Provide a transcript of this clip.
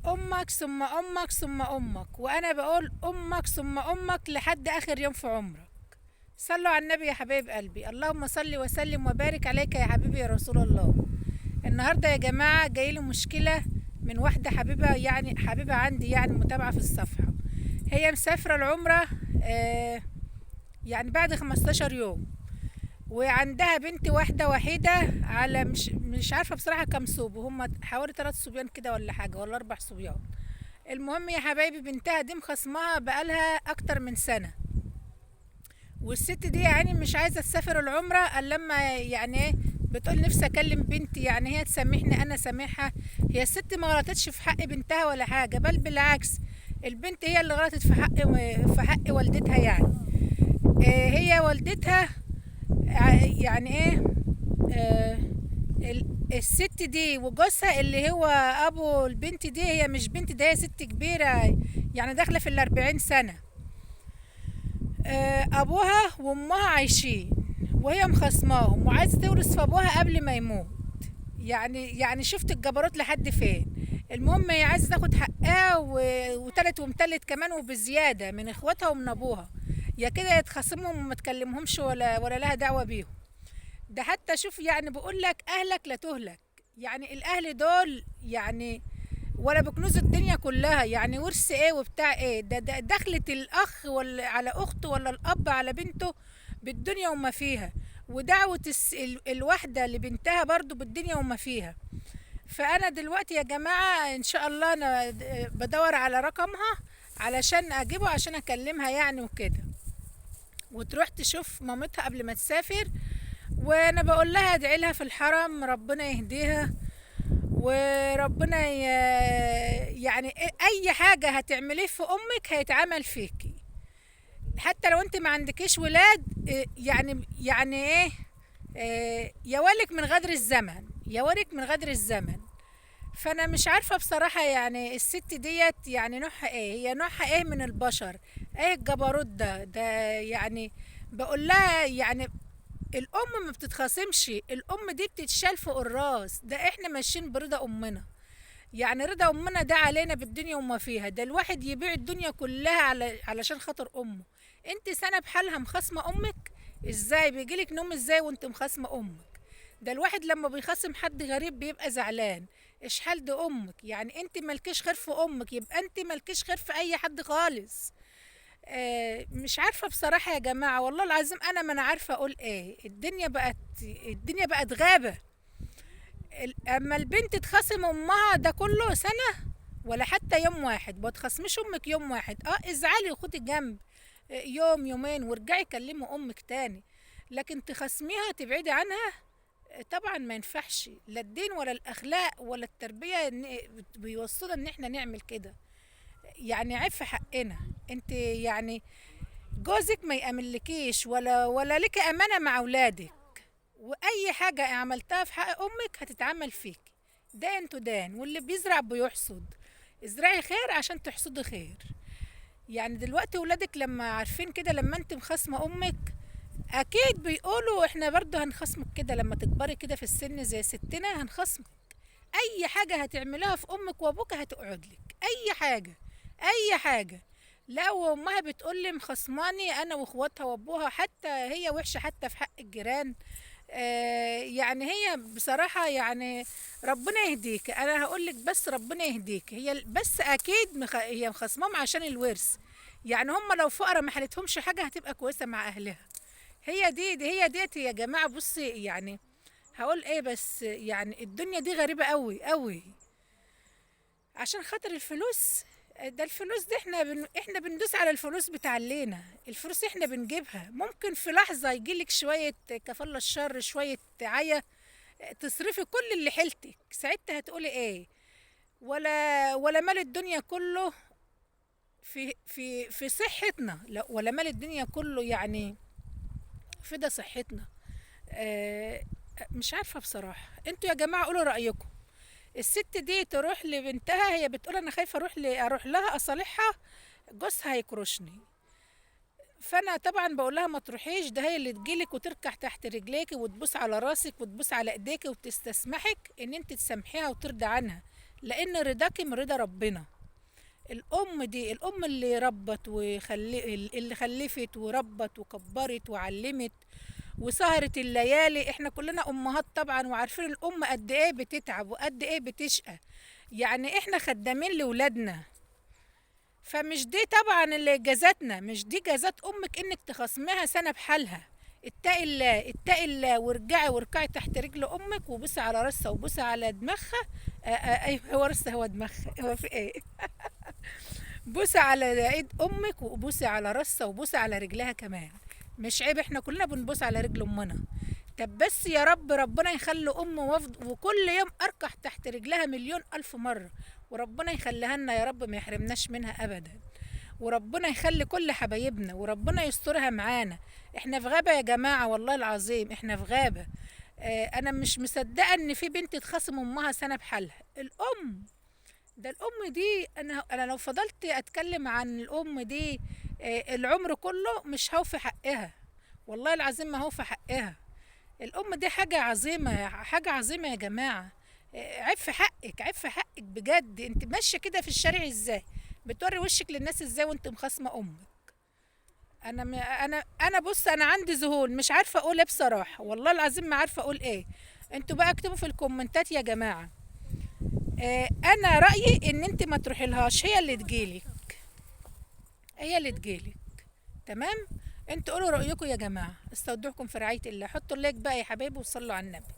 امك ثم امك ثم امك، وانا بقول امك ثم امك لحد اخر يوم في عمرك. صلوا على النبي يا حبايب قلبي، اللهم صل وسلم وبارك عليك يا حبيبي يا رسول الله. النهارده يا جماعه جايلي مشكله من واحده حبيبه، يعني حبيبه عندي، يعني متابعه في الصفحه. هي مسافره العمره، آه يعني بعد 15 يوم، وعندها بنت واحده وحيده، على مش عارفه بصراحه كام صوب، هم حوالي 3 صبيان كده ولا حاجه، ولا 4 صبيان. المهم يا حبايبي، بنتها دي مخصماها بقالها اكتر من سنة، والست دي يعني مش عايزة تسافر العمرة الا لما يعني ايه، بتقول نفسي اكلم بنتي، يعني هي تسامحني انا سامحها. هي الست ما غلطتش في حق بنتها ولا حاجة، بل بالعكس، البنت هي اللي غلطت في حق والدتها يعني. هي والدتها يعني ايه، آه، الست دي وجوزها اللي هو ابو البنت دي، هي مش بنت، ده هي ست كبيرة، يعني داخلة في ال40 سنة. ابوها وامها عايشين، وهي مخصماهم وعايزة تورث في ابوها قبل ما يموت. يعني شفت الجبروت لحد فين. المهم هي عايزة تاخد حقها وتالت ومتلت كمان وبزيادة من اخواتها ومن ابوها. يا كده يتخاصمهم وما تكلمهمش ولا لها دعوة بيهم. ده حتى شوف، يعني بقول لك اهلك لا تهلك. يعني الاهل دول يعني ولا بكنوز الدنيا كلها، يعني ورث ايه وبتاع ايه، ده دخلت الاخ ولا على اخته ولا الاب على بنته بالدنيا وما فيها. ودعوة الواحدة لبنتها برضو بالدنيا وما فيها. فانا دلوقتي يا جماعة ان شاء الله انا بدور على رقمها علشان اجيبه عشان اكلمها يعني وكده، وتروح تشوف مامتها قبل ما تسافر. وانا بقول لها ادعي لها في الحرم ربنا يهديها، وربنا يعني اي حاجة هتعمليه في امك هيتعمل فيكي، حتى لو انت ما عندكيش ولاد. يعني ايه، يا ولك من غدر الزمن، يا ولك من غدر الزمن. فانا مش عارفة بصراحة، يعني الست ديت يعني نوعها ايه، هي نوعها ايه من البشر، ايه الجبروت ده يعني. بقول لها يعني الام ما بتتخاصمش، الام دي بتتشال فوق الراس، ده احنا ماشيين برضا امنا. يعني رضا امنا ده علينا بالدنيا وما فيها، ده الواحد يبيع الدنيا كلها علشان خاطر امه. انت سنة بحالها مخاصمة امك؟ ازاي بيجيلك نوم ازاي وانت مخاصمة امك؟ ده الواحد لما بيخاصم حد غريب بيبقى زعلان. اشحال دي امك، يعني انت مالكيش خير في امك، يبقى انت مالكيش خير في اي حد خالص. مش عارفة بصراحة يا جماعة، والله العظيم انا ما انا عارفة اقول ايه. الدنيا بقت غابة. اما البنت تخاصم امها ده كله سنة، ولا حتى يوم واحد. ما تخاصميش امك يوم واحد، ازعلي وخدي جنب يوم يومين وارجعي كلمي امك تاني. لكن تخاصميها تبعدي عنها، طبعا ما ينفعش، لا الدين ولا الاخلاق ولا التربية بيوصلنا ان احنا نعمل كده. يعني عيب في حقنا. انت يعني جوزك ما يأمنلكيش ولا لك امانة مع اولادك، واي حاجة عملتها في حق امك هتتعمل فيك. دان تو دان، واللي بيزرع بيحصد. ازرعي خير عشان تحصدي خير. يعني دلوقتي ولادك لما عارفين كده، لما انت مخاصمة امك اكيد بيقولوا احنا برضو هنخصمك كده، لما تكبري كده في السن زي ستنا هنخصمك. اي حاجة هتعملها في امك وابوك هتقعد لك، اي حاجة، اي حاجة. لا وامها بتقول لي مخصماني انا واخواتها وابوها، حتى هي وحشة حتى في حق الجيران. يعني هي بصراحة يعني ربنا يهديك، انا هقول لك بس ربنا يهديك. هي بس اكيد هي مخصمهم عشان الورث. يعني هم لو فقراء ما حالتهمش حاجة هتبقى كويسة مع اهلها. هي ديت يا جماعة، بصي يعني هقول ايه، بس يعني الدنيا دي غريبة قوي قوي عشان خاطر الفلوس. ده الفلوس دي احنا بندوس على الفلوس بتعلينا، الفلوس احنا بنجيبها، ممكن في لحظة يجيلك شوية كفالة الشر، شوية عيا، تصرفي كل اللي حيلتك، ساعتها هتقولي ايه؟ ولا مال الدنيا كله في صحتنا، لا ولا مال الدنيا كله يعني في ده صحتنا. اه مش عارفة بصراحة، انتوا يا جماعة قولوا رأيكم. الست دي تروح لبنتها، هي بتقول انا خايفه اروح لها اصالحها، جوزها هيكرشني. فانا طبعا بقول لها ما تروحيش، ده هي اللي تجيلك وتركع تحت رجليك وتبوس على راسك وتبوس على ايديك وتستسمحك ان انت تسامحيها وترضى عنها. لان رضاكي من رضا ربنا. الام دي الام اللي ربت اللي خلفت وربت وكبرت وعلمت وسهرت الليالي. احنا كلنا امهات طبعا وعارفين الام قد ايه بتتعب وقد ايه بتشقى. يعني احنا خدامين لولادنا. فمش دي طبعا اللي جازتنا، مش دي جازات امك انك تخصميها سنه بحالها. اتقي الله اتقي الله واركعي تحت رجل امك وبوسي على راسها وبوسي على دماغها. ايوه هو راسها هو دماغها هو في ايه. بوسي على ايد امك وبوسي على راسها وبوسي على رجلها كمان. مش عيب؟ احنا كلنا بنبوس على رجل امنا. طب بس يا رب ربنا يخلي ام وكل يوم اركح تحت رجلها مليون الف مره. وربنا يخليها لنا يا رب، ما يحرمناش منها ابدا. وربنا يخلي كل حبايبنا وربنا يسترها معانا. احنا في غابه يا جماعه، والله العظيم احنا في غابه. انا مش مصدقه ان في بنت تخاصم امها سنه بحالها. الام ده الام دي، انا لو فضلت اتكلم عن الام دي العمر كله مش هوفي حقها. والله العظيم ما هوفي حقها. الام دي حاجه عظيمه، حاجه عظيمه يا جماعه. عيب في حقك، عيب في حقك بجد. انت ماشيه كده في الشارع ازاي؟ بتوري وشك للناس ازاي وانت مخاصمه امك؟ انا بص، انا عندي ذهول مش عارفه اقول ايه بصراحه، والله العظيم ما عارفه اقول ايه. انتوا بقى اكتبوا في الكومنتات يا جماعه. انا رايي ان انت ما تروحي لهاش، هي اللي تجيلك، هي اللي تجيلك. تمام. انتوا قولوا رايكم يا جماعه. استودعكم في رعايه الله. حطوا اللايك بقى يا حبايبي وصلوا على النبي.